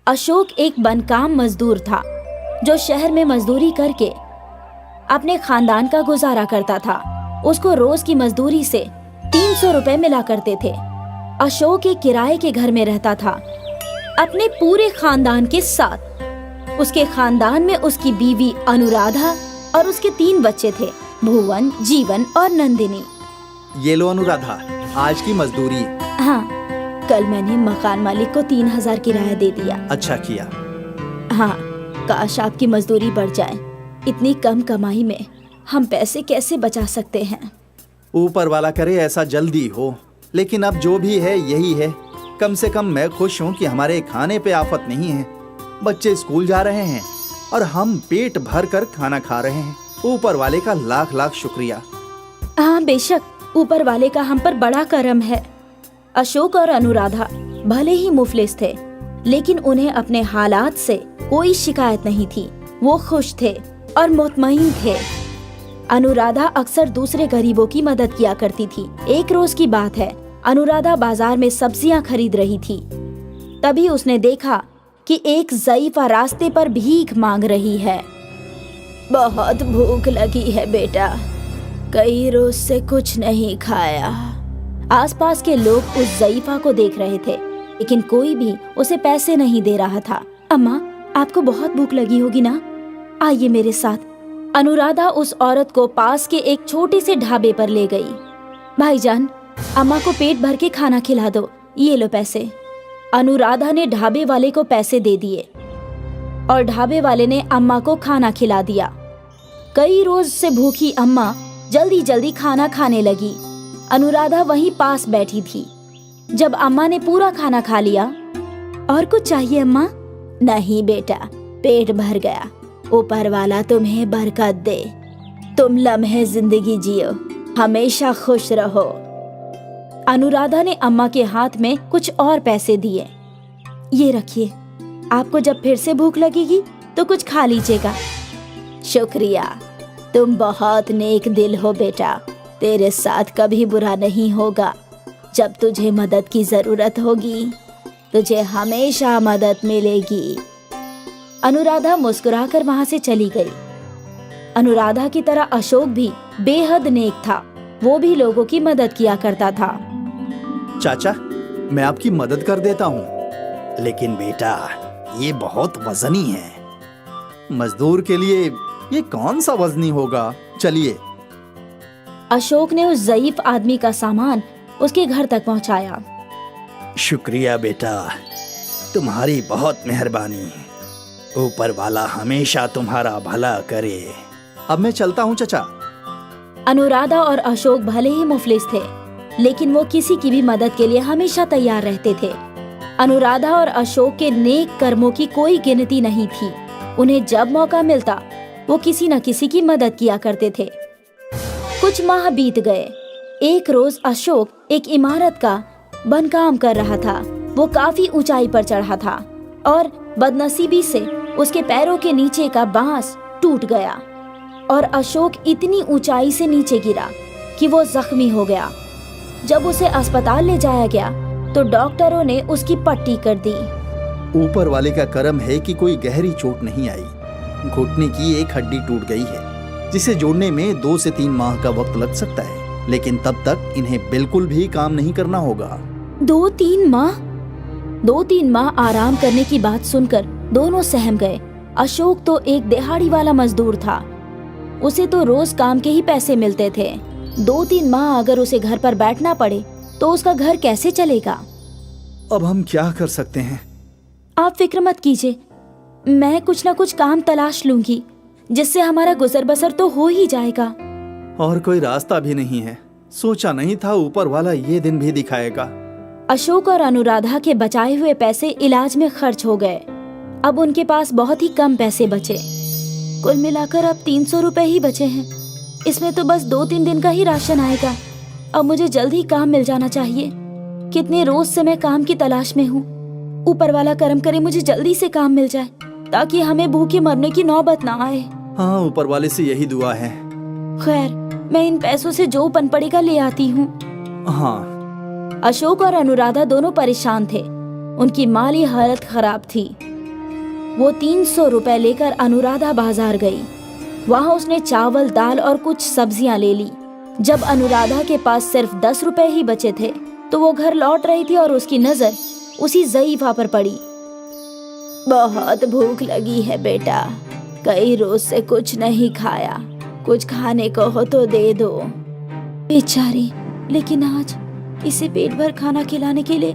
अशोक एक बनकाम मजदूर था जो शहर में मजदूरी करके अपने खानदान का गुजारा करता था। उसको रोज की मजदूरी से 300 रुपए मिला करते थे। अशोक एक किराए के घर में रहता था अपने पूरे खानदान के साथ। उसके खानदान में उसकी बीवी अनुराधा और उसके 3 बच्चे थे, भुवन, जीवन और नंदिनी। ये लो अनुराधा, आज की मजदूरी। हाँ, कल मैंने मकान मालिक को 3000 किराया दे दिया। अच्छा किया। हाँ, काश आपकी मजदूरी बढ़ जाए। इतनी कम कमाई में हम पैसे कैसे बचा सकते हैं? ऊपर वाला करे ऐसा जल्दी हो, लेकिन अब जो भी है यही है। कम से कम मैं खुश हूँ कि हमारे खाने पे आफत नहीं है। बच्चे स्कूल जा रहे हैं और हम पेट भर कर खाना खा रहे हैं। ऊपर वाले का लाख लाख शुक्रिया। हाँ बेशक, ऊपर वाले का हम पर बड़ा करम है। अशोक और अनुराधा भले ही मुफलिस थे, लेकिन उन्हें अपने हालात से कोई शिकायत नहीं थी। वो खुश थे और मुतमईन थे। अनुराधा अक्सर दूसरे गरीबों की मदद किया करती थी। एक रोज की बात है, अनुराधा बाजार में सब्जियां खरीद रही थी। तभी उसने देखा कि एक ज़ईफा रास्ते पर भीख मांग रही है। बहुत भूख लगी है बेटा, कई रोज से कुछ नहीं खाया। आसपास के लोग उस ज़ईफा को देख रहे थे, लेकिन कोई भी उसे पैसे नहीं दे रहा था। अम्मा, आपको बहुत भूख लगी होगी ना? आइए मेरे साथ। अनुराधा उस औरत को पास के एक छोटे से ढाबे पर ले गई। भाईजान, अम्मा को पेट भर के खाना खिला दो, ये लो पैसे। अनुराधा ने ढाबे वाले को पैसे दे दिए और ढाबे वाले ने अम्मा को खाना खिला दिया। कई रोज से भूखी अम्मा जल्दी जल्दी खाना खाने लगी। अनुराधा वहीं पास बैठी थी। जब अम्मा ने पूरा खाना खा लिया, और कुछ चाहिए अम्मा? नहीं बेटा, पेट भर गया। ऊपर वाला तुम्हें बरकत दे। तुम लम्हे जिंदगी जियो, हमेशा खुश रहो। अनुराधा ने अम्मा के हाथ में कुछ और पैसे दिए। ये रखिए, आपको जब फिर से भूख लगेगी तो कुछ खा लीजिएगा। शुक्रिया, तुम बहुत नेक दिल हो बेटा। तेरे साथ कभी बुरा नहीं होगा। जब तुझे मदद की जरूरत होगी, तुझे हमेशा मदद मिलेगी। अनुराधा मुस्कुराकर वहां से चली गई। अनुराधा की तरह अशोक भी बेहद नेक था। वो भी लोगों की मदद किया करता था। चाचा, मैं आपकी मदद कर देता हूँ, लेकिन बेटा ये बहुत वजनी है। मजदूर के लिए ये कौन सा वजनी होगा? चलिए। अशोक ने उस ज़ईफ आदमी का सामान उसके घर तक पहुंचाया। शुक्रिया बेटा, तुम्हारी बहुत मेहरबानी। ऊपर वाला हमेशा तुम्हारा भला करे। अब मैं चलता हूँ चाचा। अनुराधा और अशोक भले ही मुफलिस थे, लेकिन वो किसी की भी मदद के लिए हमेशा तैयार रहते थे। अनुराधा और अशोक के नेक कर्मों की कोई गिनती नहीं थी। उन्हें जब मौका मिलता वो किसी न किसी की मदद किया करते थे। कुछ माह बीत गए। एक रोज अशोक एक इमारत का बनकाम कर रहा था। वो काफी ऊंचाई पर चढ़ा था और बदनसीबी से उसके पैरों के नीचे का बांस टूट गया और अशोक इतनी ऊंचाई से नीचे गिरा कि वो जख्मी हो गया। जब उसे अस्पताल ले जाया गया तो डॉक्टरों ने उसकी पट्टी कर दी। ऊपर वाले का करम है कि कोई गहरी चोट नहीं आई। घुटने की एक हड्डी टूट गई है, जिसे जोड़ने में 2 से 3 माह का वक्त लग सकता है, लेकिन तब तक इन्हें बिल्कुल भी काम नहीं करना होगा। 2-3 माह? 2-3 माह आराम करने की बात सुनकर दोनों सहम गए। अशोक तो एक दिहाड़ी वाला मजदूर था। उसे तो रोज काम के ही पैसे मिलते थे। 2-3 माह अगर उसे घर पर बैठना पड़े तो उसका घर कैसे चलेगा? अब हम क्या कर सकते हैं? आप फिक्र मत कीजिए, मैं कुछ न कुछ काम तलाश लूंगी, जिससे हमारा गुजर बसर तो हो ही जाएगा। और कोई रास्ता भी नहीं है। सोचा नहीं था ऊपर वाला ये दिन भी दिखाएगा। अशोक और अनुराधा के बचाए हुए पैसे इलाज में खर्च हो गए। अब उनके पास बहुत ही कम पैसे बचे। कुल मिलाकर अब 300 रुपए ही बचे हैं। इसमें तो बस 2-3 दिन का ही राशन आएगा। अब मुझे जल्द ही काम मिल जाना चाहिए। कितने रोज से मैं काम की तलाश में हूँ। ऊपर वाला करम करे मुझे जल्दी से काम मिल जाए, ताकि हमें भूखे मरने की नौबत ना आए। हाँ, ऊपर वाले से यही दुआ है। खैर, मैं इन पैसों से जो बन पड़ेगा ले आती हूँ। हाँ। अशोक और अनुराधा दोनों परेशान थे। उनकी माली हालत खराब थी। वो 300 रुपए लेकर अनुराधा बाजार गई। वहाँ उसने चावल, दाल और कुछ सब्जियां ले ली। जब अनुराधा के पास सिर्फ 10 रुपए ही बचे थे तो वो घर लौट रही थी और उसकी नजर उसी ज़ईफ़ा पर पड़ी। बहुत भूख लगी है बेटा, कई रोज से कुछ नहीं खाया, कुछ खाने को हो तो दे दो। बेचारी, लेकिन आज इसे पेट भर खाना खिलाने के लिए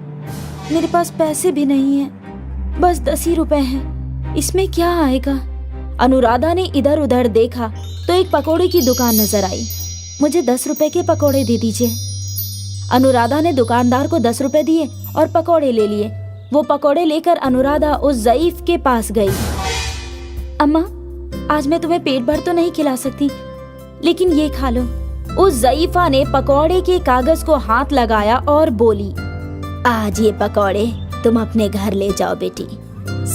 मेरे पास पैसे भी नहीं हैं, बस 10 ही रुपए हैं, इसमें क्या आएगा। अनुराधा ने इधर उधर देखा तो एक पकोड़े की दुकान नजर आई। मुझे 10 रुपए के पकोड़े दे दीजिए। अनुराधा ने दुकानदार को 10 रुपए दिए और पकोड़े ले लिए। वो पकोड़े लेकर अनुराधा उस ज़ईफ़ के पास गई। अम्मा, आज मैं तुम्हें पेट भर तो नहीं खिला सकती, लेकिन ये खा लो। उस ज़ईफ़ा ने पकोड़े के कागज को हाथ लगाया और बोली, आज ये पकोड़े तुम अपने घर ले जाओ बेटी,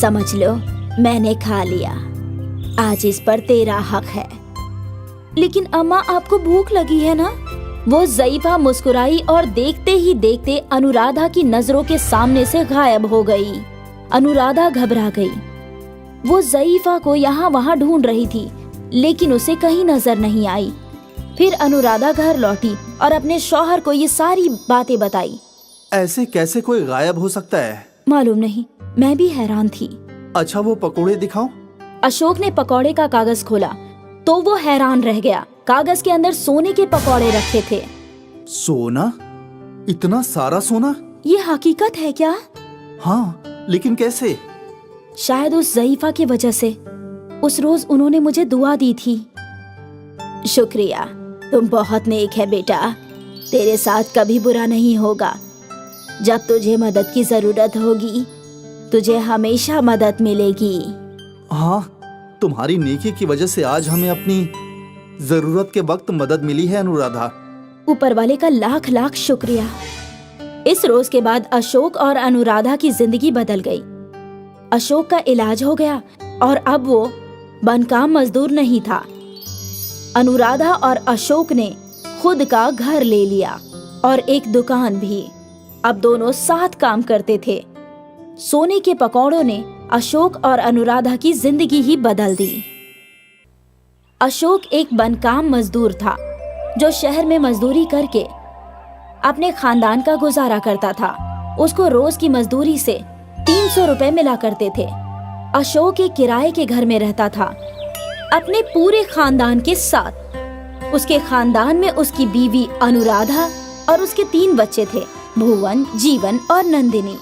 समझ लो मैंने खा लिया, आज इस पर तेरा हक है। लेकिन अम्मा, आपको भूख लगी है ना? वो ज़ईफ़ा मुस्कुराई और देखते ही देखते अनुराधा की नजरों के सामने से गायब हो गई। अनुराधा घबरा गई। वो ज़ईफ़ा को यहाँ वहाँ ढूंढ रही थी, लेकिन उसे कहीं नजर नहीं आई। फिर अनुराधा घर लौटी और अपने शौहर को ये सारी बातें बताई। ऐसे कैसे कोई गायब हो सकता है? मालूम नहीं, मैं भी हैरान थी। अच्छा, वो पकोड़े दिखाओ। अशोक ने पकोड़े का कागज खोला तो वो हैरान रह गया। कागज के अंदर सोने के पकोड़े रखे थे। सोना? इतना सारा सोना? ये हकीकत है क्या? हाँ, लेकिन कैसे? शायद उस ज़ईफ़ा की वजह से। उस रोज उन्होंने मुझे दुआ दी थी। शुक्रिया, तुम बहुत नेक है बेटा, तेरे साथ कभी बुरा नहीं होगा। जब तुझे मदद की जरूरत होगी तुझे हमेशा मदद मिलेगी। हाँ, तुम्हारी नेकी की वजह से आज हमें अपनी जरूरत के वक्त मदद मिली है अनुराधा। ऊपर वाले का लाख लाख शुक्रिया। इस रोज के बाद अशोक और अनुराधा की जिंदगी बदल गई। अशोक का इलाज हो गया और अब वो बनकाम मजदूर नहीं था। अनुराधा और अशोक ने खुद का घर ले लिया और एक दुकान भी। अब दोनों साथ काम करते थे। सोने के पकौड़ों ने अशोक और अनुराधा की जिंदगी ही बदल दी। अशोक एक बनकाम मजदूर था जो शहर में मजदूरी करके अपने खानदान का गुजारा करता था। उसको रोज की मजदूरी से 300 रुपए मिला करते थे। अशोक एक किराए के घर में रहता था अपने पूरे खानदान के साथ। उसके खानदान में उसकी बीवी अनुराधा और उसके 3 बच्चे थे, भुवन, जीवन और नंदिनी।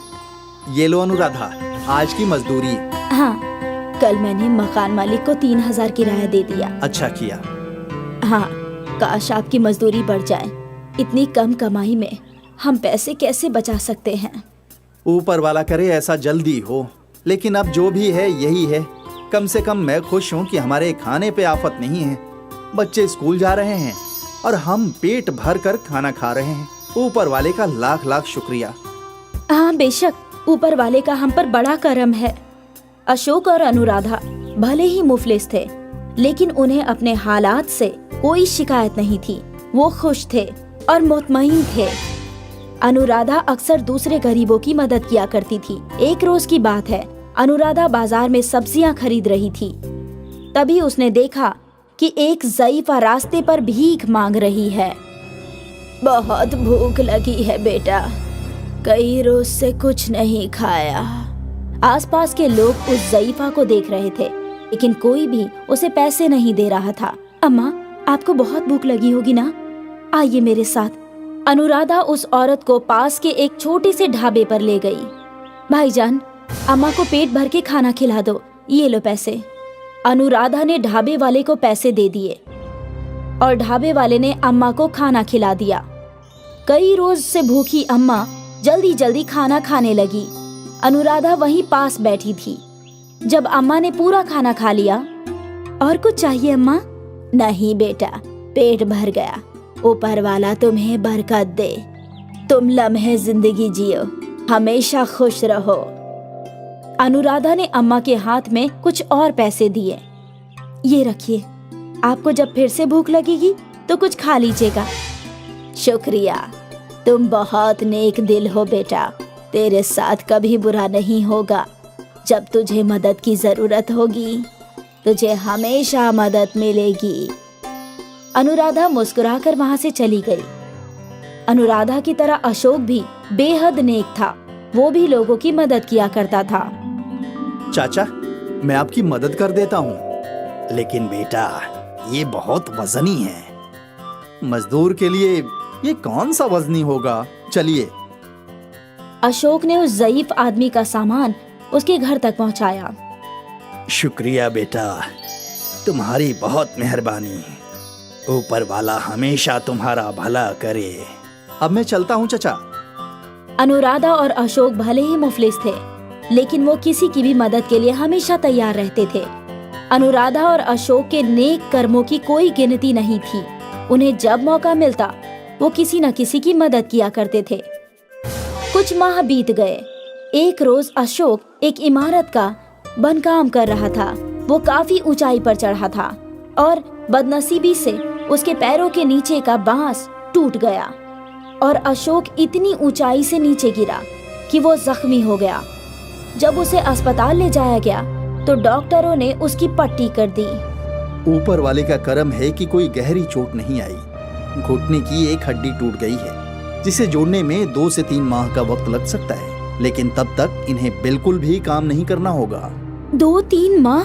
ये लो अनुराधा, आज की मजदूरी। हाँ, कल मैंने मकान मालिक को 3000 किराया दे दिया। अच्छा किया। हाँ, काश आपकी मजदूरी बढ़ जाए। इतनी कम कमाई में हम पैसे कैसे बचा सकते हैं? ऊपर वाला करे ऐसा जल्दी हो, लेकिन अब जो भी है यही है। कम से कम मैं खुश हूँ कि हमारे खाने पे आफत नहीं है। बच्चे स्कूल जा रहे हैं और हम पेट भर कर खाना खा रहे हैं। ऊपर वाले का लाख लाख शुक्रिया। हाँ बेशक, ऊपर वाले का हम पर बड़ा करम है। अशोक और अनुराधा भले ही मुफलिस थे, लेकिन उन्हें अपने हालात से कोई शिकायत नहीं थी। वो खुश थे और मुतमईन थे। अनुराधा अक्सर दूसरे गरीबों की मदद किया करती थी। एक रोज की बात है, अनुराधा बाजार में सब्जियां खरीद रही थी। तभी उसने देखा कि एक ज़ईफ़ा रास्ते पर भीख मांग रही है। बहुत भूख लगी है बेटा, कई रोज से कुछ नहीं खाया। आसपास के लोग उस ज़ईफ़ा को देख रहे थे, लेकिन कोई भी उसे पैसे नहीं दे रहा था। अम्मा, आपको बहुत भूख लगी होगी ना? आइए मेरे साथ। अनुराधा उस औरत को पास के एक छोटे से ढाबे पर ले गई। भाईजान, अम्मा को पेट भर के खाना खिला दो, ये लो पैसे। अनुराधा ने ढाबे वाले को पैसे दे दिए और ढाबे वाले ने अम्मा को खाना खिला दिया। कई रोज से भूखी अम्मा जल्दी जल्दी खाना खाने लगी। अनुराधा वहीं पास बैठी थी। जब अम्मा ने पूरा खाना खा लिया, और कुछ चाहिए अम्मा? नहीं बेटा, पेट भर गया। ऊपर वाला तुम्हें बरकत दे। तुम लम्हे जिंदगी जियो, हमेशा खुश रहो। अनुराधा ने अम्मा के हाथ में कुछ और पैसे दिए। ये रखिए, आपको जब फिर से भूख लगेगी तो कुछ खा लीजिएगा। शुक्रिया, तुम बहुत नेक दिल हो बेटा, तेरे साथ कभी बुरा नहीं होगा। जब तुझे मदद की जरूरत होगी तुझे हमेशा मदद मिलेगी। अनुराधा मुस्कुराकर वहां से चली गई। अनुराधा की तरह अशोक भी बेहद नेक था। वो भी लोगों की मदद किया करता था। चाचा, मैं आपकी मदद कर देता हूँ, लेकिन बेटा ये बहुत वजनी है। मजदूर के लिए ये कौन सा वजनी होगा? चलिए। अशोक ने उस ज़ईफ आदमी का सामान उसके घर तक पहुंचाया। शुक्रिया बेटा, तुम्हारी बहुत मेहरबानी। ऊपर वाला हमेशा तुम्हारा भला करे। अब मैं चलता हूँ चाचा। अनुराधा और अशोक भले ही मुफलिस थे, लेकिन वो किसी की भी मदद के लिए हमेशा तैयार रहते थे। अनुराधा और अशोक के नेक कर्मों की कोई गिनती नहीं थी। उन्हें जब मौका मिलता वो किसी न किसी की मदद किया करते थे। कुछ माह बीत गए। एक रोज अशोक एक इमारत का बनकाम कर रहा था। वो काफी ऊंचाई पर चढ़ा था और बदनसीबी से उसके पैरों के नीचे का बांस टूट गया और अशोक इतनी ऊंचाई से नीचे गिरा कि वो जख्मी हो गया। जब उसे अस्पताल ले जाया गया तो डॉक्टरों ने उसकी पट्टी कर दी। ऊपर वाले का करम है कि कोई गहरी चोट नहीं आई। घुटने की एक हड्डी टूट गई है, जिसे जोड़ने में 2 से 3 माह का वक्त लग सकता है, लेकिन तब तक इन्हें बिल्कुल भी काम नहीं करना होगा। 2-3 माह?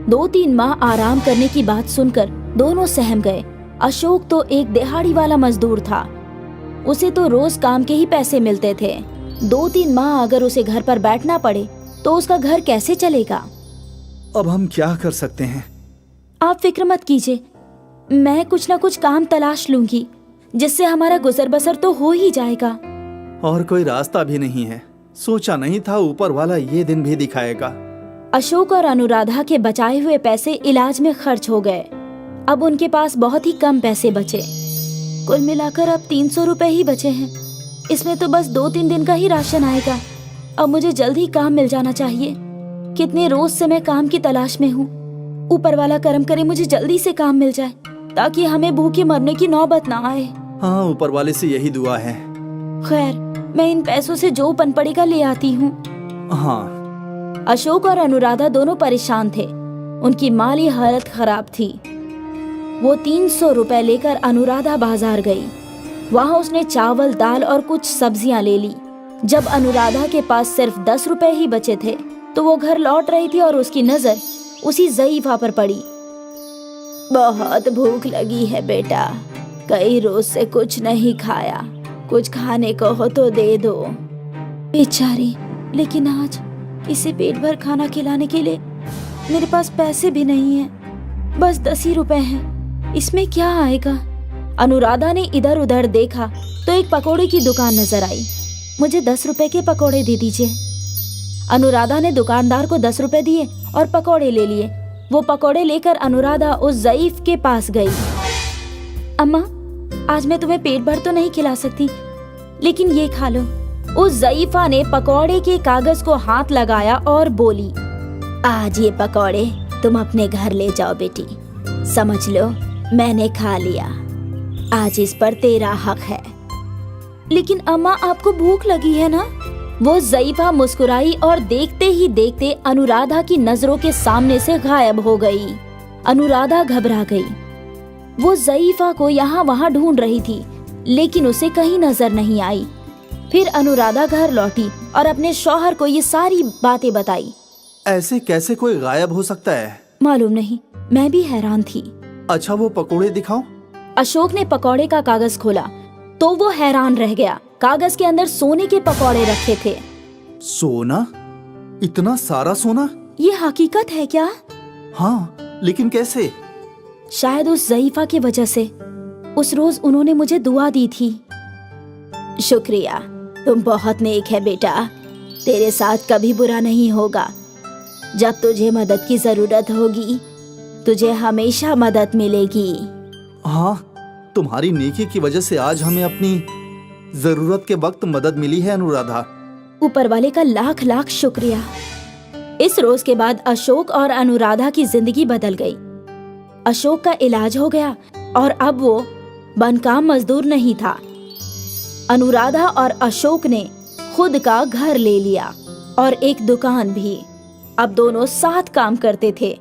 2-3 माह आराम करने की बात सुनकर दोनों सहम गए। अशोक तो एक दिहाड़ी वाला मजदूर था। उसे तो रोज काम के ही पैसे मिलते थे। 2-3 माह अगर उसे घर पर बैठना पड़े तो उसका घर कैसे चलेगा? अब हम क्या कर सकते हैं? आप फिक्र मत कीजिए, मैं कुछ न कुछ काम तलाश लूंगी जिससे हमारा गुजर बसर तो हो ही जाएगा। और कोई रास्ता भी नहीं है। सोचा नहीं था ऊपर वाला ये दिन भी दिखाएगा। अशोक और अनुराधा के बचाए हुए पैसे इलाज में खर्च हो गए। अब उनके पास बहुत ही कम पैसे बचे। कुल मिलाकर अब 300 रुपए ही बचे हैं। इसमें तो बस 2-3 दिन का ही राशन आएगा। अब मुझे जल्द ही काम मिल जाना चाहिए। कितने रोज से मैं काम की तलाश में हूँ। ऊपर वाला करम करे मुझे जल्दी से काम मिल जाए ताकि हमें भूखे मरने की नौबत ना आए। हाँ, ऊपर वाले से यही दुआ है। खैर, मैं इन पैसों से जो बन पड़ेगा ले आती हूँ। हाँ। अशोक और अनुराधा दोनों परेशान थे। उनकी माली हालत खराब थी। वो 300 रुपए लेकर अनुराधा बाजार गई। वहाँ उसने चावल, दाल और कुछ सब्जियां ले ली। जब अनुराधा के पास सिर्फ 10 रुपए ही बचे थे तो वो घर लौट रही थी और उसकी नजर उसी ज़ईफा पर पड़ी। बहुत भूख लगी है बेटा, कई रोज से कुछ नहीं खाया, कुछ खाने को हो तो दे दो। बेचारी, लेकिन आज इसे पेट भर खाना खिलाने के लिए मेरे पास पैसे भी नहीं हैं। बस 10 ही रुपए हैं, इसमें क्या आएगा? अनुराधा ने इधर उधर देखा तो एक पकोड़े की दुकान नजर आई। मुझे 10 रुपए के पकोड़े दे दीजिए। अनुराधा ने दुकानदार को 10 रुपए दिए और पकोड़े ले लिए। वो पकोड़े लेकर अनुराधा उस ज़ईफ के पास गई। अम्मा, आज मैं तुम्हें पेट भर तो नहीं खिला सकती, लेकिन ये खा लो। उस ज़ईफा ने पकोड़े के कागज को हाथ लगाया और बोली, आज ये पकोड़े तुम अपने घर ले जाओ बेटी। समझ लो मैंने खा लिया, आज इस पर तेरा हक है। लेकिन अम्मा, आपको भूख लगी है ना? वो ज़ईफा मुस्कुराई और देखते ही देखते अनुराधा की नजरों के सामने से गायब हो गई। अनुराधा घबरा गई। वो ज़ईफा को यहाँ वहाँ ढूंढ रही थी, लेकिन उसे कहीं नजर नहीं आई। फिर अनुराधा घर लौटी और अपने शौहर को ये सारी बातें बताई। ऐसे कैसे कोई गायब हो सकता है? मालूम नहीं, मैं भी हैरान थी। अच्छा, वो पकोड़े दिखाओ। अशोक ने पकोड़े का कागज खोला तो वो हैरान रह गया। कागज के अंदर सोने के पकोड़े रखे थे। सोना? इतना सारा सोना? ये हकीकत है क्या? हाँ, लेकिन कैसे? शायद उस ज़ईफा की वजह से। उस रोज उन्होंने मुझे दुआ दी थी। शुक्रिया, तुम बहुत नेक है बेटा। तेरे साथ कभी बुरा नहीं होगा। जब तुझे मदद की जरूरत होगी तुझे हमेशा मदद मिलेगी। हाँ, तुम्हारी नेकी की वजह से आज हमें अपनी जरूरत के वक्त मदद मिली है अनुराधा। ऊपर वाले का लाख लाख शुक्रिया। इस रोज के बाद अशोक और अनुराधा की जिंदगी बदल गई। अशोक का इलाज हो गया और अब वो बनकाम मजदूर नहीं था। अनुराधा और अशोक ने खुद का घर ले लिया। और एक दुकान भी। अब दोनों साथ काम करते थे।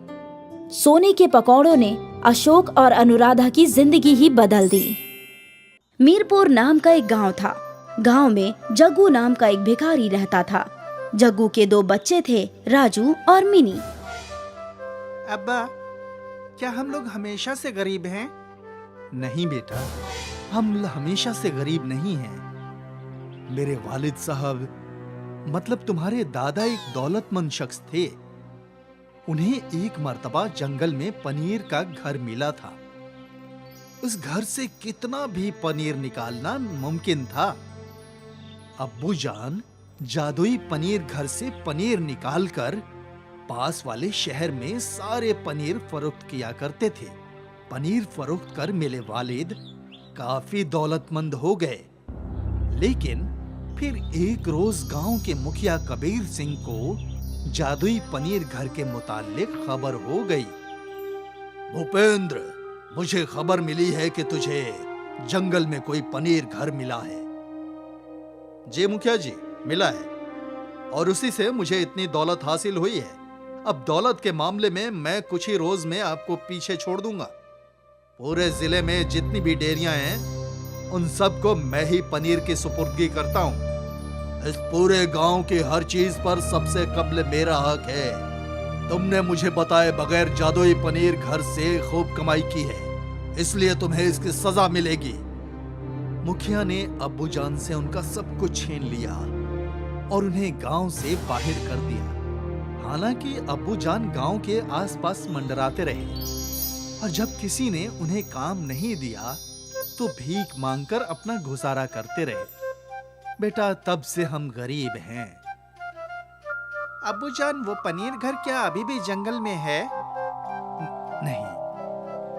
सोने के पकौड़ों ने अशोक और अनुराधा की जिंदगी ही बदल दी। मीरपुर नाम का एक गांव था। गांव में जग्गू नाम का एक भिखारी रहता था। जग्गू के 2 बच्चे थे, राजू और मिनी। अब्बा, क्या हम लोग हमेशा से गरीब हैं? नहीं बेटा, हम हमेशा से गरीब नहीं हैं। मेरे वालिद साहब, मतलब तुम्हारे दादा, एक दौलतमंद शख्स थे। उन्हें एक मर्तबा जंगल में पनीर का घर मिला था। उस घर से कितना भी पनीर निकालना मुमकिन था। अब्बू जान जादुई पनीर घर से पनीर निकालकर पास वाले शहर में सारे पनीर फरोख्त किया करते थे। पनीर फरोख्त कर मेरे वालिद काफी दौलतमंद हो गए। लेकिन फिर एक रोज गांव के मुखिया कबीर सिंह को जादुई पनीर घर के मुताल्लिक खबर हो गई। भूपेंद्र, मुझे खबर मिली है कि तुझे जंगल में कोई पनीर घर मिला है। जी मुखिया जी, मिला है, और उसी से मुझे इतनी दौलत हासिल हुई है। अब दौलत के मामले में मैं कुछ ही रोज में आपको पीछे छोड़ दूंगा। पूरे जिले में जितनी भी डेयरियां हैं, उन सबको मैं ही पनीर की सुपुर्दगी करता हूं। इस पूरे गांव की हर चीज पर सबसे कब्ल मेरा हक है। तुमने मुझे बताए बगैर जादुई पनीर घर से खूब कमाई की है, इसलिए तुम्हें इसकी सजा मिलेगी। मुखिया ने अब्बू जान से उनका सब कुछ छीन लिया और उन्हें गांव से बाहर कर दिया। हालांकि अब्बू जान गांव के आसपास मंडराते रहे, और जब किसी ने उन्हें काम नहीं दिया तो भीख मांगकर अपना गुजारा करते रहे। बेटा, तब से हम गरीब हैं। अब्बू जान, वो पनीर घर क्या अभी भी जंगल में है? नहीं,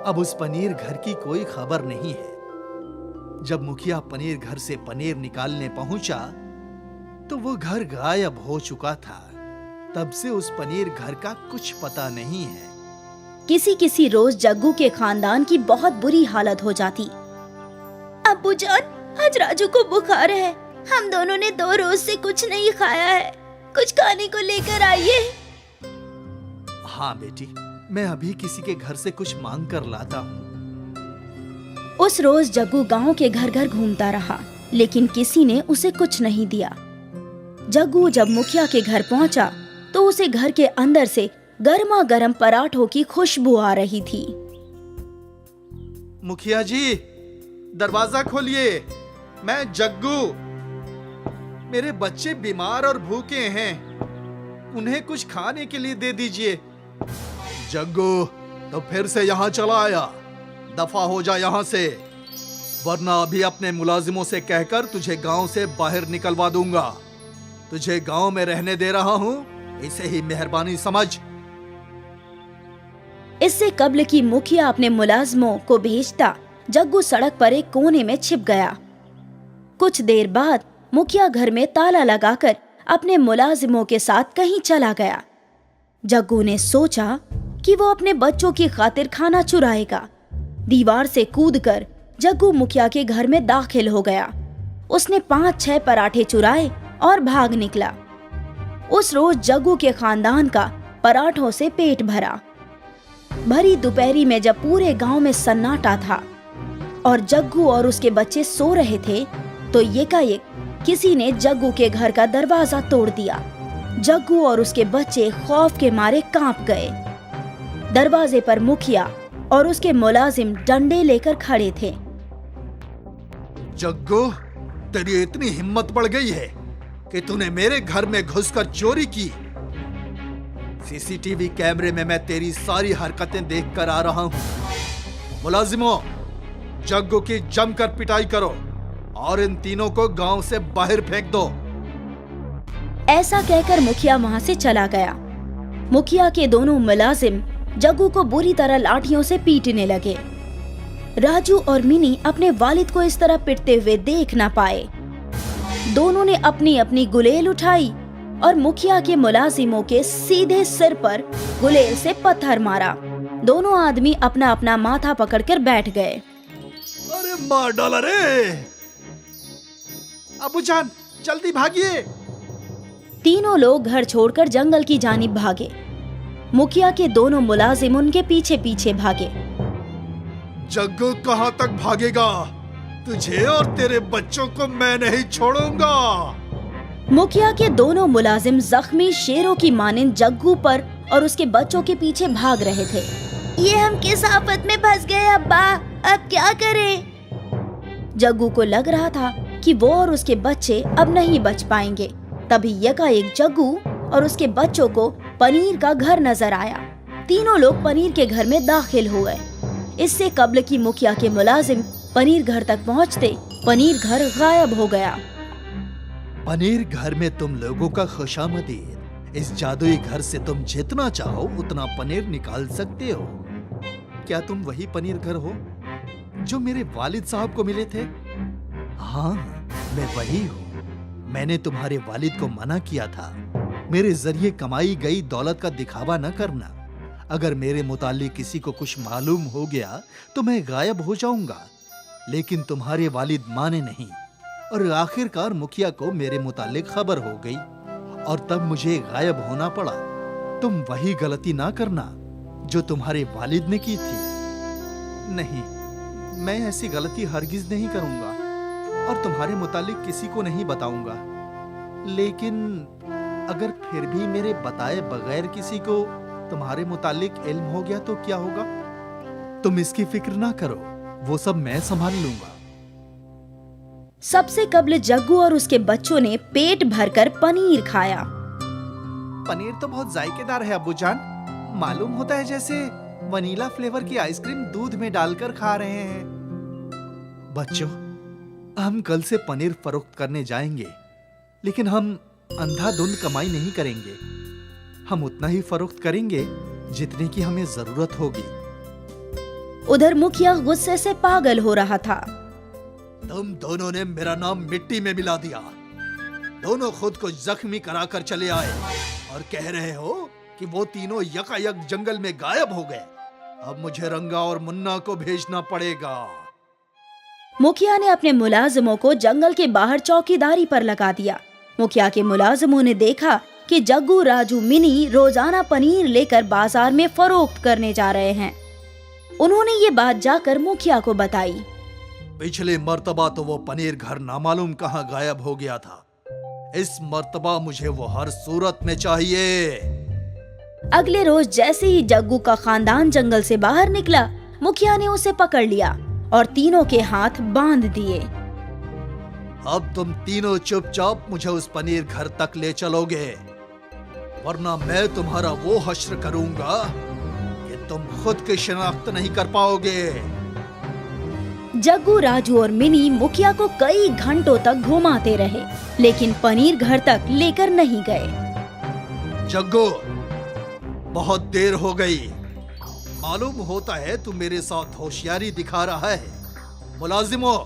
अब उस पनीर घर की कोई खबर नहीं है। जब मुखिया पनीर घर से पनीर निकालने पहुंचा तो वो घर गायब हो चुका था। तब से उस पनीर घर का कुछ पता नहीं है। किसी रोज जग्गू के खानदान की बहुत बुरी हालत हो जाती। अब्बू जान, आज राजू को बुखार है। हम दोनों ने 2 रोज से कुछ नहीं खाया है। कुछ खाने को लेकर आइए। हाँ बेटी, मैं अभी किसी के घर से कुछ मांग कर लाता हूँ। उस रोज जग्गू गांव के घर घर घूमता रहा, लेकिन किसी ने उसे कुछ नहीं दिया। जग्गू जब मुखिया के घर पहुंचा तो उसे घर के अंदर से गर्मा गर्म पराठों की खुशबू आ रही थी। मुखिया जी, दरवाजा खोलिए, मैं जग्गू। मेरे बच्चे बीमार और भूखे हैं, उन्हें कुछ खाने के लिए दे दीजिए। जग्गू, तो फिर से यहाँ चला आया? दफा हो जा यहाँ से, वरना अभी अपने मुलाजिमों से कहकर तुझे गांव से बाहर निकलवा दूंगा। तुझे गांव में रहने दे रहा हूँ, इसे ही मेहरबानी समझ। इससे कब्ल की मुखिया अपने मुलाजिमों को भेजता, जग्गू सड़क पर एक कोने में छिप गया। कुछ देर बाद मुखिया घर में ताला लगाकर अपने मुलाजिमों के साथ कहीं चला गया। जग्गू ने सोचा कि वो अपने बच्चों की खातिर खाना चुराएगा। दीवार से कूदकर जग्गू मुखिया के घर में दाखिल हो गया। उसने 5-6 पराठे चुराए और भाग निकला। उस रोज जग्गू के खानदान का पराठों से पेट भरा। भरी दोपहरी में जब पूरे गांव में सन्नाटा था और जग्गू और उसके बच्चे सो रहे थे, तो एकाएक किसी ने जग्गू के घर का दरवाजा तोड़ दिया। जग्गू और उसके बच्चे खौफ के मारे कांप गए। दरवाजे पर मुखिया और उसके मुलाजिम डंडे लेकर खड़े थे। जग्गू, तेरी इतनी हिम्मत बढ़ गई है कि तूने मेरे घर में घुसकर चोरी की। सीसीटीवी कैमरे में मैं तेरी सारी हरकतें देखकर आ रहा हूं। मुलाजिमों, जग्गू की जमकर पिटाई करो और इन तीनों को गांव से बाहर फेंक दो। ऐसा कहकर मुखिया वहां से चला गया। मुखिया के दोनों मुलाजिम जग्गू को बुरी तरह लाठियों से पीटने लगे। राजू और मिनी अपने वालिद को इस तरह पिटते हुए देख ना पाए। दोनों ने अपनी अपनी गुलेल उठाई और मुखिया के मुलाजिमों के सीधे सिर पर गुलेल से पत्थर मारा। दोनों आदमी अपना अपना माथा पकड़कर बैठ गए। अरे मार डाला रे! अब्बू जान, जल्दी भागिए! तीनों लोग घर छोड़कर जंगल की जानिब भागे। मुखिया के दोनों मुलाजिम उनके पीछे पीछे भागे। जग्गू कहाँ तक भागेगा? तुझे और तेरे बच्चों को मैं नहीं छोड़ूंगा। मुखिया के दोनों मुलाजिम जख्मी शेरों की मानिंद जग्गू पर और उसके बच्चों के पीछे भाग रहे थे। ये हम किस आफत में फंस गए अब्बा, अब क्या करें? जग्गू को लग रहा था कि वो और उसके बच्चे अब नहीं बच पाएंगे। तभी यकाएक जग्गू और उसके बच्चों को पनीर का घर नजर आया। तीनों लोग पनीर के घर में दाखिल हुए। इससे कब्ल की मुखिया के मुलाजिम पनीर घर तक पहुंचते पनीर घर गायब हो गया। पनीर घर में तुम लोगों का खुशामदीद। इस जादुई घर से तुम जितना चाहो उतना पनीर निकाल सकते हो। क्या तुम वही पनीर घर हो जो मेरे वालिद साहब को मिले थे? हाँ, मैं वही हूँ। मैंने तुम्हारे वालिद को मना किया था मेरे जरिए कमाई गई दौलत का दिखावा न करना। अगर मेरे मुतालिक किसी को कुछ मालूम हो गया तो मैं गायब हो जाऊंगा। लेकिन तुम्हारे वालिद माने नहीं और आखिरकार मुखिया को मेरे मुतालिक खबर हो गई और तब मुझे गायब होना पड़ा। तुम वही गलती ना करना जो तुम्हारे वालिद ने की थी। नहीं, मैं ऐसी गलती हरगिज नहीं करूंगा और तुम्हारे मुतालिक किसी को नहीं बताऊंगा। लेकिन अगर फिर भी मेरे बताए बगैर किसी को तुम्हारे मुतालिक इल्म हो गया तो क्या होगा? तुम इसकी फिक्र ना करो, वो सब मैं संभाल लूंगा। सबसे कब्ल जग्गू और उसके बच्चों ने पेट भरकर पनीर खाया। पनीर तो बहुत जायकेदार है अब्बूजान। मालूम होता है जैसे वनीला फ्लेवर की आइसक्रीम दूध में डालकर खा रहे हैं। बच्चों, हम कल से पनीर फरोख्त करने जाएंगे, लेकिन हम अंधाधुंध कमाई नहीं करेंगे। हम उतना ही फरोख्त करेंगे जितने की हमें जरूरत होगी। उधर मुखिया गुस्से से पागल हो रहा था। तुम दोनों ने मेरा नाम मिट्टी में मिला दिया। दोनों खुद को जख्मी कराकर चले आए और कह रहे हो कि वो तीनों यकायक जंगल में गायब हो गए। अब मुझे रंगा और मुन्ना को भेजना पड़ेगा। मुखिया ने अपने मुलाजिमों को जंगल के बाहर चौकीदारी पर लगा दिया। मुखिया के मुलाजिमों ने देखा कि जग्गू, राजू, मिनी रोजाना पनीर लेकर बाजार में फरोख्त करने जा रहे हैं। उन्होंने ये बात जाकर मुखिया को बताई। पिछले मर्तबा तो वो पनीर घर नामालूम कहाँ गायब हो गया था। इस मर्तबा मुझे वो हर सूरत में चाहिए। अगले रोज जैसे ही जग्गू का खानदान जंगल से बाहर निकला, मुखिया ने उसे पकड़ लिया और तीनों के हाथ बांध दिए। अब तुम तीनों चुपचाप मुझे उस पनीर घर तक ले चलोगे, वरना मैं तुम्हारा वो हश्र करूंगा कि तुम खुद की शिनाख्त नहीं कर पाओगे। जग्गू, राजू और मिनी मुखिया को कई घंटों तक घुमाते रहे, लेकिन पनीर घर तक लेकर नहीं गए। जग्गू, बहुत देर हो गई। मालूम होता है तू मेरे साथ होशियारी दिखा रहा है। मुलाजिमों,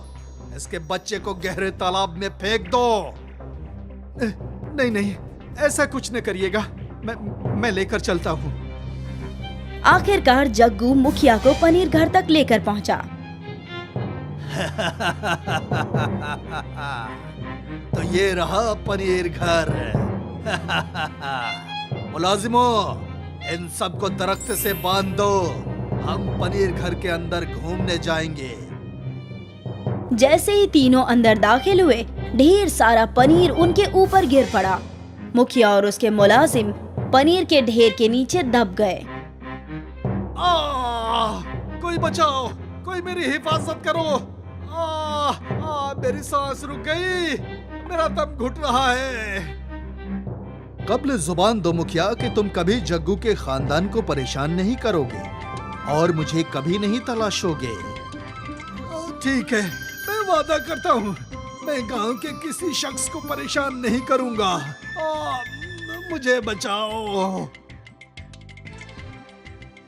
इसके बच्चे को गहरे तालाब में फेंक दो। नहीं नहीं, ऐसा कुछ न करिएगा। मैं लेकर चलता हूँ। आखिरकार जग्गू मुखिया को पनीर घर तक लेकर पहुँचा। तो ये रहा पनीर घर। मुलाजिमों, इन सबको दरख्त से बांध दो। हम पनीर घर के अंदर घूमने जाएंगे। जैसे ही तीनों अंदर दाखिल हुए, ढेर सारा पनीर उनके ऊपर गिर पड़ा। मुखिया और उसके मुलाजिम पनीर के ढेर के नीचे दब गए। कोई बचाओ, कोई मेरी हिफाजत करो। मेरी सांस रुक गई, मेरा दम घुट रहा है। कब्ल जुबान दो मुखिया कि तुम कभी जग्गू के खानदान को परेशान नहीं करोगे और मुझे कभी नहीं तलाशोगे। ठीक है, मैं वादा करता हूँ मैं गांव के किसी शख्स को परेशान नहीं करूंगा। मुझे बचाओ।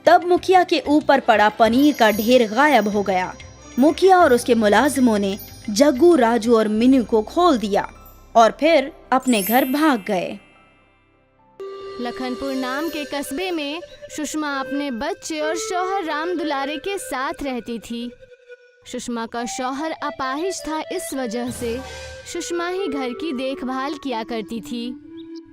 तब मुखिया के ऊपर पड़ा पनीर का ढेर गायब हो गया। मुखिया और उसके मुलाजिमों ने जग्गू, राजू और मिनू को खोल दिया और फिर अपने घर भाग गए। लखनपुर नाम के कस्बे में सुषमा अपने बच्चे और शौहर राम दुलारे के साथ रहती थी। सुषमा का शौहर अपाहिज था, इस वजह से सुषमा ही घर की देखभाल किया करती थी।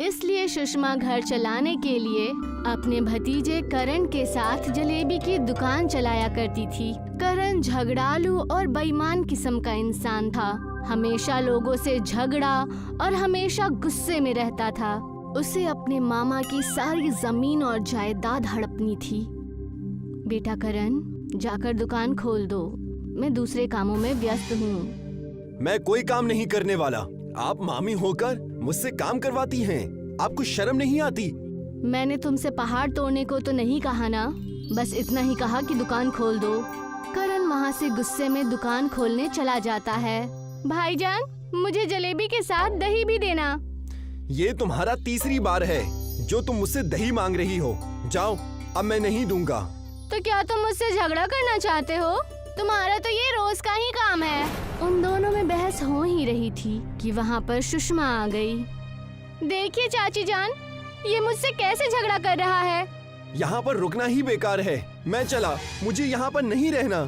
इसलिए सुषमा घर चलाने के लिए अपने भतीजे करण के साथ जलेबी की दुकान चलाया करती थी। करण झगड़ालू और बेईमान किस्म का इंसान था। हमेशा लोगों से झगड़ा और हमेशा गुस्से में रहता था। उसे अपने मामा की सारी जमीन और जायदाद हड़पनी थी। बेटा करण, जाकर दुकान खोल दो, मैं दूसरे कामों में व्यस्त हूँ। मैं कोई काम नहीं करने वाला। आप मामी होकर मुझसे काम करवाती हैं। आपको शर्म नहीं आती? मैंने तुमसे पहाड़ तोड़ने को तो नहीं कहा ना, बस इतना ही कहा कि दुकान खोल दो। करण वहाँ से गुस्से में दुकान खोलने चला जाता है। भाईजान, मुझे जलेबी के साथ दही भी देना। ये तुम्हारा तीसरी बार है जो तुम मुझसे दही मांग रही हो। जाओ, अब मैं नहीं दूंगा। तो क्या तुम मुझसे झगड़ा करना चाहते हो? तुम्हारा तो ये रोज का ही काम है। उन दोनों में बहस हो ही रही थी कि वहाँ पर सुषमा आ गई। देखिए चाची जान, ये मुझसे कैसे झगड़ा कर रहा है। यहाँ पर रुकना ही बेकार है। मैं चला, मुझे यहाँ पर नहीं रहना।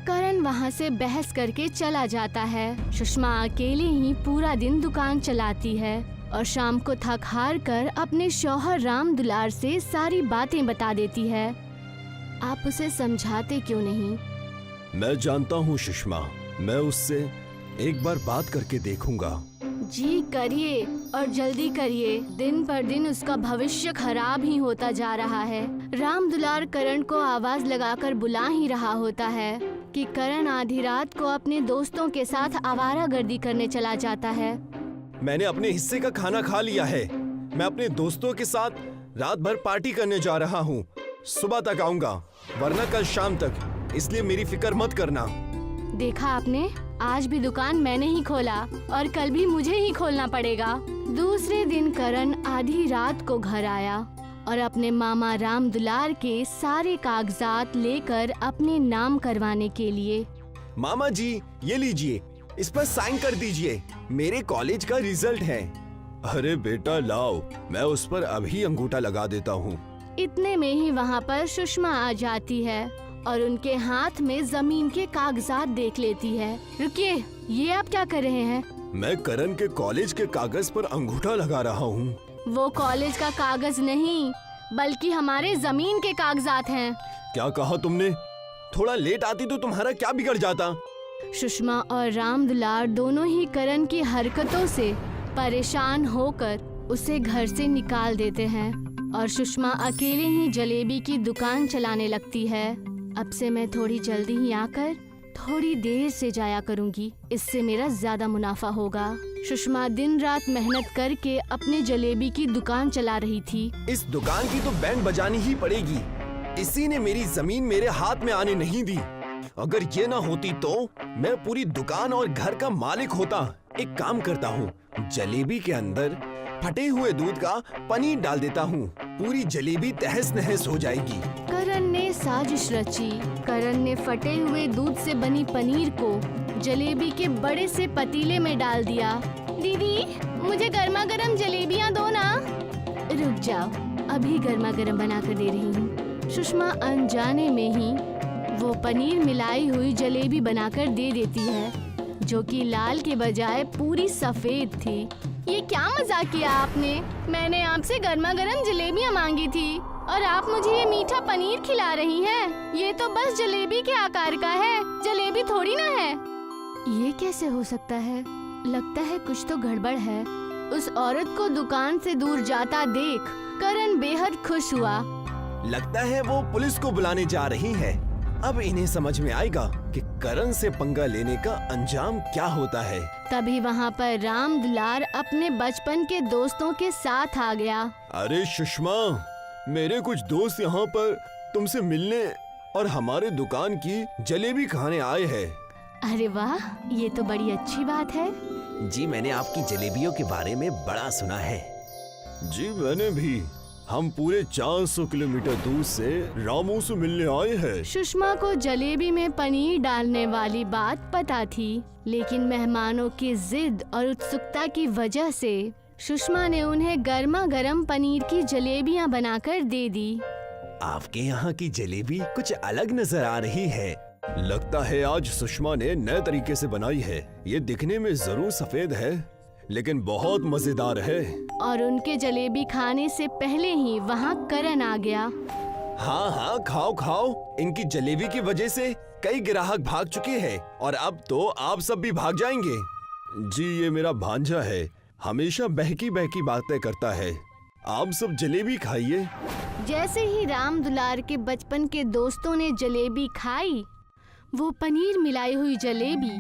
करण वहाँ से बहस करके चला जाता है। सुषमा अकेले ही पूरा दिन दुकान चलाती है और शाम को थक हार कर अपने शौहर राम दुलार से सारी बातें बता देती है। आप उसे समझाते क्यों नहीं? मैं जानता हूँ सुषमा, मैं उससे एक बार बात करके देखूंगा। जी करिए, और जल्दी करिए। दिन पर दिन उसका भविष्य खराब ही होता जा रहा है। राम दुलार करण को आवाज लगाकर बुला ही रहा होता है कि करण आधी रात को अपने दोस्तों के साथ आवारागर्दी करने चला जाता है। मैंने अपने हिस्से का खाना खा लिया है। मैं अपने दोस्तों के साथ रात भर पार्टी करने जा रहा हूँ। सुबह तक आऊंगा, वरना कल शाम तक, इसलिए मेरी फिक्र मत करना। देखा आपने, आज भी दुकान मैंने ही खोला और कल भी मुझे ही खोलना पड़ेगा। दूसरे दिन करण आधी रात को घर आया और अपने मामा राम दुलार के सारे कागजात लेकर अपने नाम करवाने के लिए। मामा जी, ये लीजिए, इस पर साइन कर दीजिए। मेरे कॉलेज का रिजल्ट है। अरे बेटा लाओ, मैं उस पर अभी अंगूठा लगा देता हूँ। इतने में ही वहाँ पर सुषमा आ जाती है और उनके हाथ में जमीन के कागजात देख लेती है। रुकिए, ये आप क्या कर रहे हैं? मैं करण के कॉलेज के कागज पर अंगूठा लगा रहा हूँ। वो कॉलेज का कागज नहीं, बल्कि हमारे जमीन के कागजात हैं। क्या कहा तुमने? थोड़ा लेट आती तो तुम्हारा क्या बिगड़ जाता? सुषमा और राम दुलार दोनों ही करण की हरकतों से परेशान होकर उसे घर से निकाल देते हैं और सुषमा अकेले ही जलेबी की दुकान चलाने लगती है। अब से मैं थोड़ी जल्दी ही आकर थोड़ी देर से जाया करूंगी, इससे मेरा ज्यादा मुनाफा होगा। सुषमा दिन रात मेहनत करके अपने जलेबी की दुकान चला रही थी। इस दुकान की तो बैंड बजानी ही पड़ेगी। इसी ने मेरी जमीन मेरे हाथ में आने नहीं दी। अगर ये ना होती तो मैं पूरी दुकान और घर का मालिक होता। एक काम करता हूँ, जलेबी के अंदर फटे हुए दूध का पनीर डाल देता हूँ। पूरी जलेबी तहस नहस हो जाएगी। करण ने साजिश रची। करण ने फटे हुए दूध से बनी पनीर को जलेबी के बड़े से पतीले में डाल दिया। दीदी, मुझे गर्मा गर्म जलेबियाँ दो ना। रुक जाओ, अभी गर्मा गर्म बना कर दे रही हूँ। सुषमा अनजाने में ही वो पनीर मिलाई हुई जलेबी बनाकर दे देती है, जो कि लाल के बजाय पूरी सफेद थी। ये क्या मजाक किया आपने? मैंने आपसे गर्मा गर्म जलेबियाँ मांगी थी और आप मुझे ये मीठा पनीर खिला रही हैं। ये तो बस जलेबी के आकार का है, जलेबी थोड़ी ना है। ये कैसे हो सकता है? लगता है कुछ तो गड़बड़ है। उस औरत को दुकान से दूर जाता देख करण बेहद खुश हुआ। लगता है वो पुलिस को बुलाने जा रही है। अब इन्हें समझ में आएगा कि करण से पंगा लेने का अंजाम क्या होता है। तभी वहाँ पर राम दुलार अपने बचपन के दोस्तों के साथ आ गया। अरे सुषमा, मेरे कुछ दोस्त यहाँ पर तुमसे मिलने और हमारे दुकान की जलेबी खाने आए हैं। अरे वाह, ये तो बड़ी अच्छी बात है। जी, मैंने आपकी जलेबियों के बारे में बड़ा सुना है। जी मैंने भी। हम पूरे 400 किलोमीटर दूर से रामू से मिलने आए हैं। सुषमा को जलेबी में पनीर डालने वाली बात पता थी, लेकिन मेहमानों की जिद और उत्सुकता की वजह से सुषमा ने उन्हें गर्मा गर्म पनीर की जलेबियां बनाकर दे दी। आपके यहाँ की जलेबी कुछ अलग नजर आ रही है। लगता है आज सुषमा ने नए तरीके से बनाई है। ये दिखने में जरूर सफेद है। लेकिन बहुत मजेदार है। और उनके जलेबी खाने से पहले ही वहाँ करण आ गया। हाँ हाँ, खाओ खाओ। इनकी जलेबी की वजह से कई ग्राहक भाग चुके हैं और अब तो आप सब भी भाग जाएंगे। जी, ये मेरा भांजा है, हमेशा बहकी बहकी बातें करता है। आप सब जलेबी खाइए। जैसे ही राम दुलार के बचपन के दोस्तों ने जलेबी खाई, वो पनीर मिलाई हुई जलेबी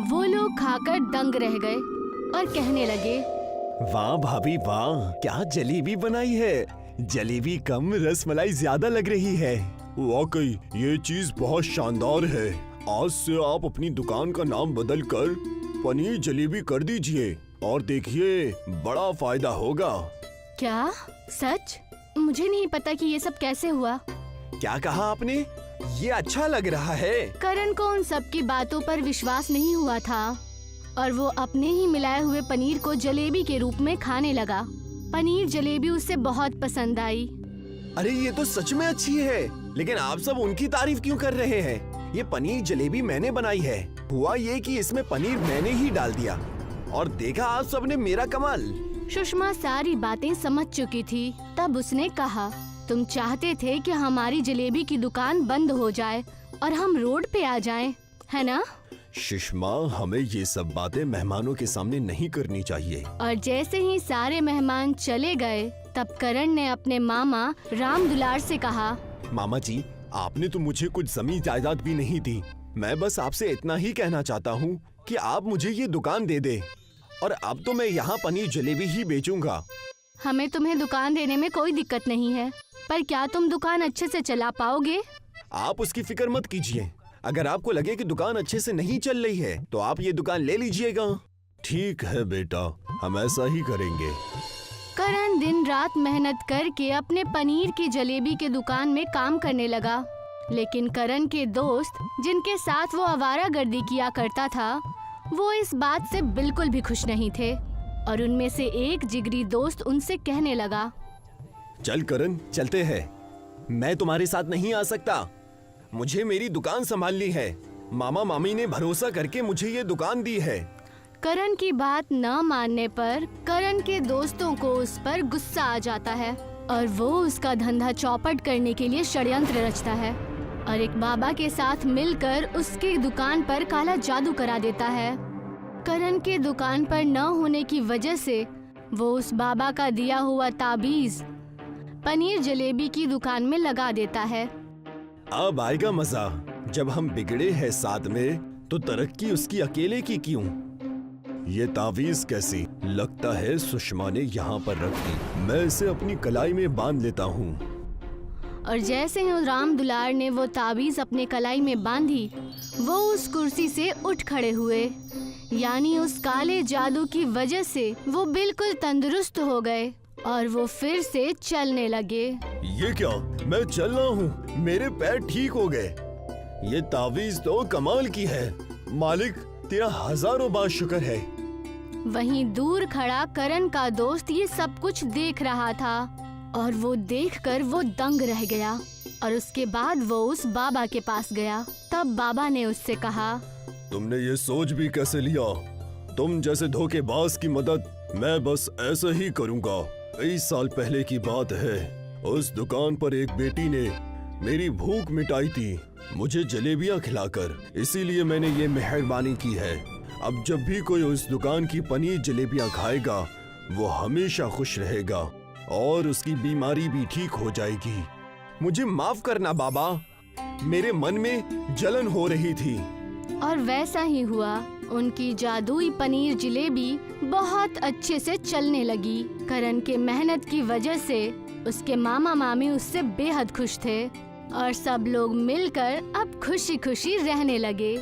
वो लोग खाकर दंग रह गए और कहने लगे, वाह भाभी वाह, क्या जलेबी बनाई है। जलेबी कम रसमलाई ज्यादा लग रही है। वाकई ये चीज बहुत शानदार है। आज से आप अपनी दुकान का नाम बदलकर पनीर जलेबी कर दीजिए और देखिए बड़ा फायदा होगा। क्या सच? मुझे नहीं पता कि ये सब कैसे हुआ। क्या कहा आपने? ये अच्छा लग रहा है। करण को उन सब की बातों पर विश्वास नहीं हुआ था और वो अपने ही मिलाए हुए पनीर को जलेबी के रूप में खाने लगा। पनीर जलेबी उसे बहुत पसंद आई। अरे ये तो सच में अच्छी है, लेकिन आप सब उनकी तारीफ क्यों कर रहे हैं? ये पनीर जलेबी मैंने बनाई है। हुआ ये कि इसमें पनीर मैंने ही डाल दिया और देखा आप सब ने मेरा कमाल। सुषमा सारी बातें समझ चुकी थी। तब उसने कहा, तुम चाहते थे कि हमारी जलेबी की दुकान बंद हो जाए और हम रोड पे आ जाएं, है ना? सुषमा, हमें ये सब बातें मेहमानों के सामने नहीं करनी चाहिए। और जैसे ही सारे मेहमान चले गए, तब करण ने अपने मामा राम दुलार से कहा, मामा जी, आपने तो मुझे कुछ जमीन जायदाद भी नहीं दी। मैं बस आपसे इतना ही कहना चाहता हूँ कि आप मुझे ये दुकान दे दे और अब तो मैं यहाँ पनीर जलेबी ही बेचूंगा। हमें तुम्हें दुकान देने में कोई दिक्कत नहीं है, पर क्या तुम दुकान अच्छे से चला पाओगे? आप उसकी फिक्र मत कीजिए। अगर आपको लगे कि दुकान अच्छे से नहीं चल रही है तो आप ये दुकान ले लीजिएगा। ठीक है बेटा, हम ऐसा ही करेंगे। करण दिन रात मेहनत करके अपने पनीर की जलेबी के दुकान में काम करने लगा, लेकिन करण के दोस्त जिनके साथ वो आवारागर्दी किया करता था, वो इस बात से बिल्कुल भी खुश नहीं थे। और उनमें से एक जिगरी दोस्त उनसे कहने लगा, चल करण, चलते हैं। मैं तुम्हारे साथ नहीं आ सकता। मुझे मेरी दुकान संभालनी है। मामा मामी ने भरोसा करके मुझे ये दुकान दी है। करण की बात न मानने पर करण के दोस्तों को उस पर गुस्सा आ जाता है और वो उसका धंधा चौपट करने के लिए षड्यंत्र रचता है और एक बाबा के साथ मिलकर उसकी दुकान पर काला जादू करा देता है। करण के दुकान पर न होने की वजह से वो उस बाबा का दिया हुआ ताबीज पनीर जलेबी की दुकान में लगा देता है। अब आएगा मजा। जब हम बिगड़े हैं साथ में तो तरक्की उसकी अकेले की क्यों? ये तावीज कैसी? लगता है सुषमा ने यहाँ पर रख दी। मैं इसे अपनी कलाई में बांध लेता हूँ। और जैसे ही राम दुलार ने वो ताबीज अपने कलाई में बांधी, वो उस कुर्सी से उठ खड़े हुए। यानी उस काले जादू की वजह से वो बिल्कुल तंदुरुस्त हो गए और वो फिर से चलने लगे। ये क्या? मैं चल रहा हूँ, मेरे पैर ठीक हो गए। ये तावीज तो कमाल की है। मालिक, तेरा हजारों बार शुक्र है। वहीं दूर खड़ा करण का दोस्त ये सब कुछ देख रहा था और वो देखकर वो दंग रह गया। और उसके बाद वो उस बाबा के पास गया। तब बाबा ने उससे कहा, तुमने ये सोच भी कैसे लिया? तुम जैसे धोखेबाज की मदद मैं बस ऐसे ही करूँगा। 20 साल पहले की बात है। उस दुकान पर एक बेटी ने मेरी भूख मिटाई थी, मुझे जलेबियाँ खिलाकर। इसीलिए मैंने ये मेहरबानी की है। अब जब भी कोई उस दुकान की पनीर जलेबियाँ खाएगा, वो हमेशा खुश रहेगा और उसकी बीमारी भी ठीक हो जाएगी। मुझे माफ करना बाबा, मेरे मन में जलन हो रही थी। और वैसा ही हुआ। उनकी जादुई पनीर जलेबी बहुत अच्छे से चलने लगी। करण के मेहनत की वजह से उसके मामा मामी उससे बेहद खुश थे और सब लोग मिलकर अब खुशी खुशी रहने लगे।